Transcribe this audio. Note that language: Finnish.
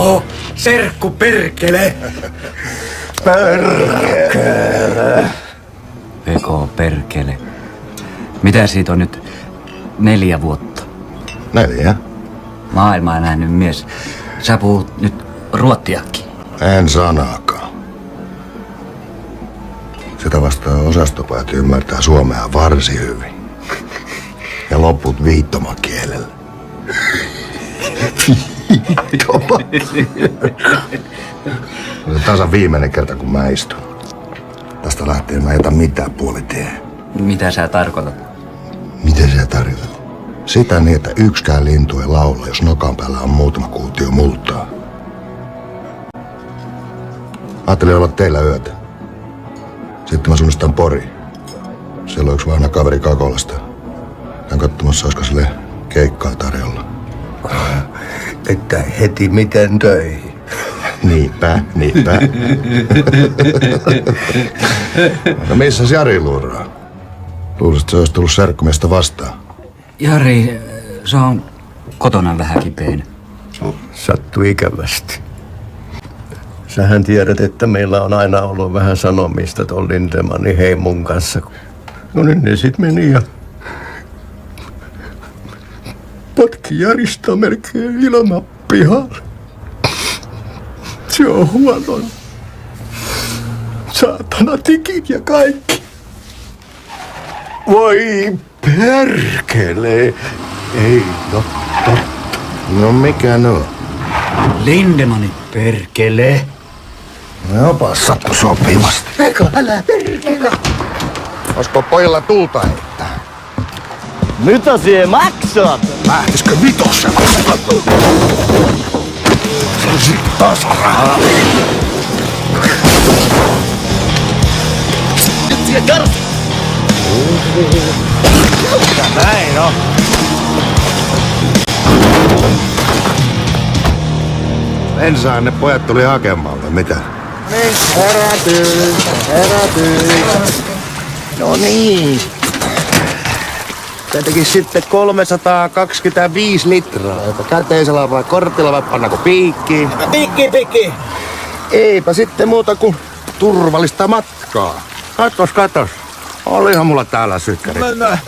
Peko, serkku perkele. Perkele. Peko, perkele. Mitä siitä on nyt 4 vuotta? 4? Maailmaa nähnyt mies. Sä puhut nyt ruottiakin. En sanaakaan. Sitä vastaan osastopajat ymmärtää suomea varsin hyvin. Ja loput viittomakielellä. Se on tasan viimeinen kerta, kun mä istun. Tästä lähtien mä jätän mitään puolitie. Mitä sä tarkoitat? Miten sä tarkoitat? Sitä niin, että yksikään lintu ei laula, jos nokan päällä on muutama kuutio multaa. Ajattelin olla teillä yötä. Sitten mä suunnistan Poriin. Siellä on yksi vanha kaveri Kakolasta. Hän katsomassa, olisiko sille keikkaa tarjolla. Että heti miten töihin. Niinpä. No missäs Jari luuraa? Luulisit, että se olisi tullut serkkumiestä vastaan. Jari, se on kotona vähän kipeänä. Sattui ikävästi. Sähän tiedät, että meillä on aina ollut vähän sanomista ton Lindemanin heimun kanssa. No niin ne sit meni ja potki Jarista melkein ilmapihalle. Se on huono. Saatana tikit ja kaikki. Voi perkele. Ei no totta. No mikä no? Lindemani, perkele. No passatko sopivasti. Eikä älä perkele. Olisiko pojilla tulta heittää? Mitä sie maksat? Lähtisikö vitossa? Se on sit taas rahaa. Nyt sie karsi! Näin on. Ensään ne pojat tuli hakemaan, vai mitä? Niin, herätyy. No niin. Tätäkin sitten 325 litraa. Käteisellä vai kortilla vai pannako piikkiin? Pikki! Eipä sitten muuta kuin turvallista matkaa. Katos. Olihan mulla täällä sykkäri. Mennään!